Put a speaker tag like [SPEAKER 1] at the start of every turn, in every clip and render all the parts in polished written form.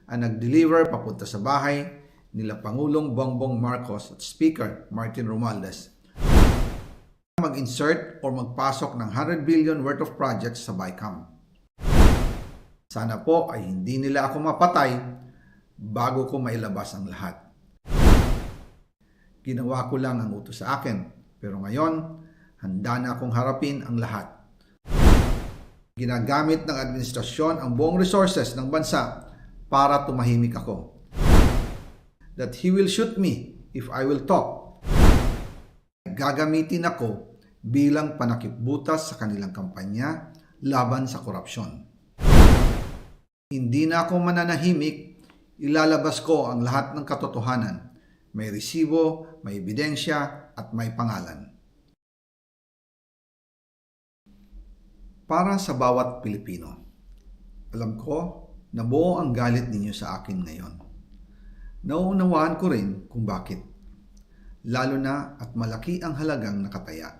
[SPEAKER 1] ang nag-deliver papunta sa bahay nila Pangulong Bongbong Marcos at Speaker Martin Romualdez mag-insert o magpasok ng 100 billion worth of projects sa BICAM. Sana po ay hindi nila ako mapatay bago ko mailabas ang lahat. Ginawa ko lang ang utos sa akin, pero ngayon, handa na akong harapin ang lahat. Ginagamit ng administrasyon ang buong resources ng bansa para tumahimik ako. That he will shoot me if I will talk. Gagamitin ako bilang panakipbutas sa kanilang kampanya laban sa korupsyon. Hindi na ako mananahimik, ilalabas ko ang lahat ng katotohanan. May resibo, may ebidensya, at may pangalan. Para sa bawat Pilipino, alam ko na buo ang galit ninyo sa akin ngayon. Nauunawaan ko rin kung bakit. Lalo na at malaki ang halagang nakataya.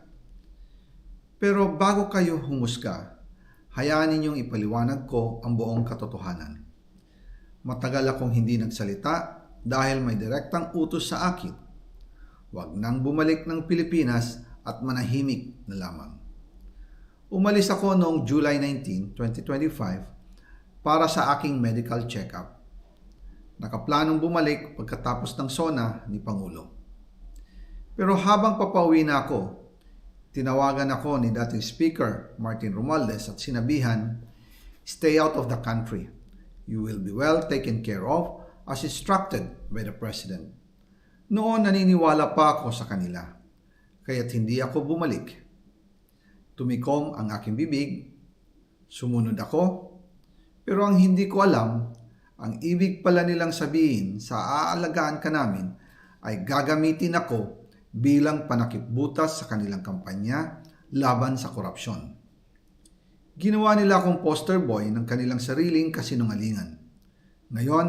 [SPEAKER 1] Pero bago kayo humusga, hayaan ninyong ipaliwanag ko ang buong katotohanan. Matagal akong hindi nagsalita dahil may direktang utos sa akin. Huwag nang bumalik ng Pilipinas at manahimik na lamang. Umalis ako noong July 19, 2025 para sa aking medical check-up. Nakaplanong bumalik pagkatapos ng SONA ni Pangulo. Pero habang papauwi na ako, tinawagan ako ni dating Speaker Martin Romualdez at sinabihan, "Stay out of the country. You will be well taken care of as instructed by the President." Noon naniniwala pa ako sa kanila, kaya't hindi ako bumalik. Tumikom ang aking bibig, sumunod ako, pero ang hindi ko alam, ang ibig pala nilang sabihin sa aalagaan ka namin ay gagamitin ako bilang panakipbutas sa kanilang kampanya laban sa korupsyon. Ginawa nila akong poster boy ng kanilang sariling kasinungalingan. Ngayon,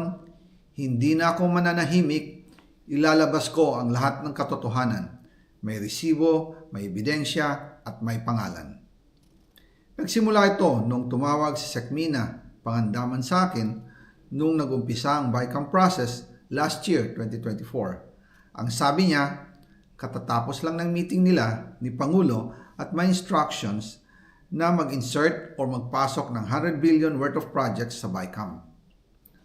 [SPEAKER 1] hindi na ako mananahimik, ilalabas ko ang lahat ng katotohanan. May resibo, may ebidensya, at may pangalan. Nagsimula ito nung tumawag si Sekmina Pangandaman sa akin nung nag-umpisa ang BICAM process last year, 2024. Ang sabi niya, katatapos lang ng meeting nila ni Pangulo at may instructions na mag-insert o magpasok ng 100 billion worth of projects sa BICAM.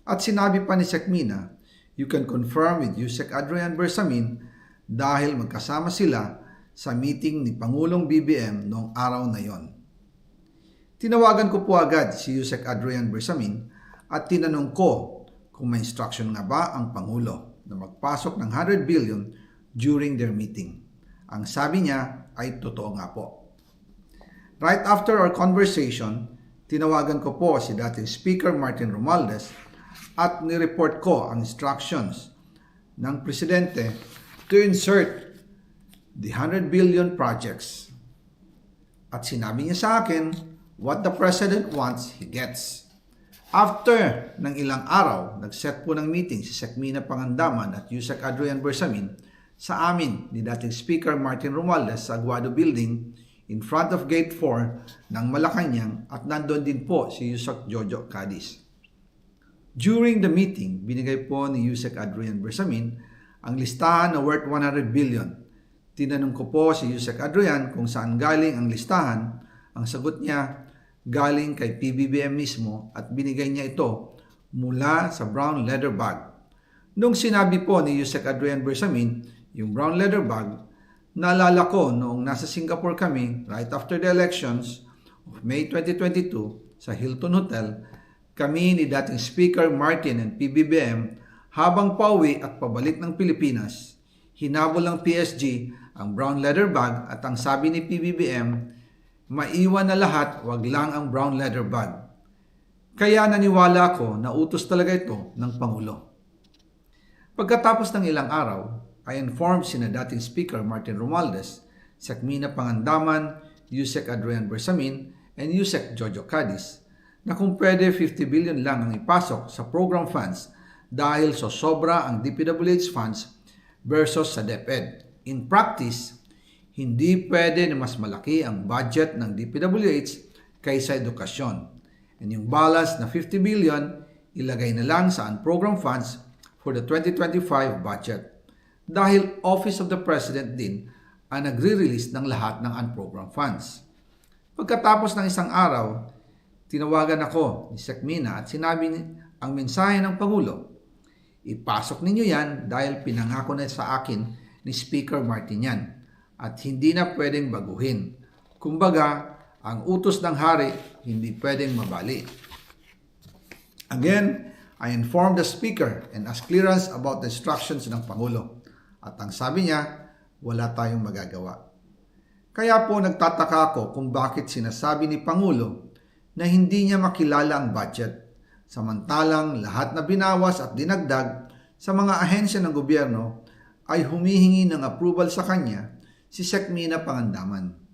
[SPEAKER 1] At sinabi pa ni Sekmina, you can confirm with Yusek Adrian Bersamin dahil magkasama sila sa meeting ni Pangulong BBM noong araw na yon. Tinawagan ko po agad si Yusek Adrian Bersamin at tinanong ko kung may instruction nga ba ang Pangulo na magpasok ng 100 billion during their meeting. Ang sabi niya ay totoo nga po. Right after our conversation, tinawagan ko po si dating Speaker Martin Romualdez at nireport ko ang instructions ng Presidente to insert the 100 billion projects. At sinabi niya sa akin, what the President wants, he gets. After ng ilang araw, nag-set po ng meeting si Sekmina Pangandaman at Yusek Adrian Bersamin sa amin ni dating Speaker Martin Romualdez sa Aguado Building in front of Gate 4 ng Malacanang at nandun din po si Yusek Jojo Cadiz. During the meeting, binigay po ni Yusek Adrian Bersamin ang listahan na worth 100 billion. Tinanong ko po si Yusek Adrian kung saan galing ang listahan. Ang sagot niya, galing kay PBBM mismo at binigay niya ito mula sa brown leather bag. Nung sinabi po ni Yusek Adrian Bersamin, yung brown leather bag, naalala ko noong nasa Singapore kami right after the elections of May 2022 sa Hilton Hotel, kami ni dating Speaker Martin and PBBM habang pauwi at pabalik ng Pilipinas, hinabol ng PSG ang brown leather bag at ang sabi ni PBBM, maiwan na lahat, wag lang ang brown leather bag. Kaya naniwala ako na utos talaga ito ng Pangulo. Pagkatapos ng ilang araw, I informed sina dating Speaker Martin Romualdez, Sekmina Pangandaman, Yusek Adrian Bersamin, and Yusek Jojo Cadiz na kung pwede 50 billion lang ang ipasok sa program funds dahil so sobra ang DPWH funds versus sa DepEd. In practice, hindi pwede na mas malaki ang budget ng DPWH kaysa edukasyon. And yung balance na 50 billion, ilagay na lang sa unprogrammed funds for the 2025 budget. Dahil Office of the President din ang nagre-release ng lahat ng unprogrammed funds. Pagkatapos ng isang araw, tinawagan ako ni Sec Mina at sinabi ang mensahe ng Pangulo. Ipasok ninyo yan dahil pinangako na sa akin ni Speaker Martin yan at hindi na pwedeng baguhin. Kumbaga, ang utos ng hari hindi pwedeng mabali. Again, I informed the Speaker and asked clearance about the instructions ng Pangulo. At ang sabi niya, wala tayong magagawa. Kaya po nagtataka ako kung bakit sinasabi ni Pangulo na hindi niya makilala ang budget, samantalang lahat na binawas at dinagdag sa mga ahensya ng gobyerno ay humihingi ng approval sa kanya si Sec Mina Pangandaman.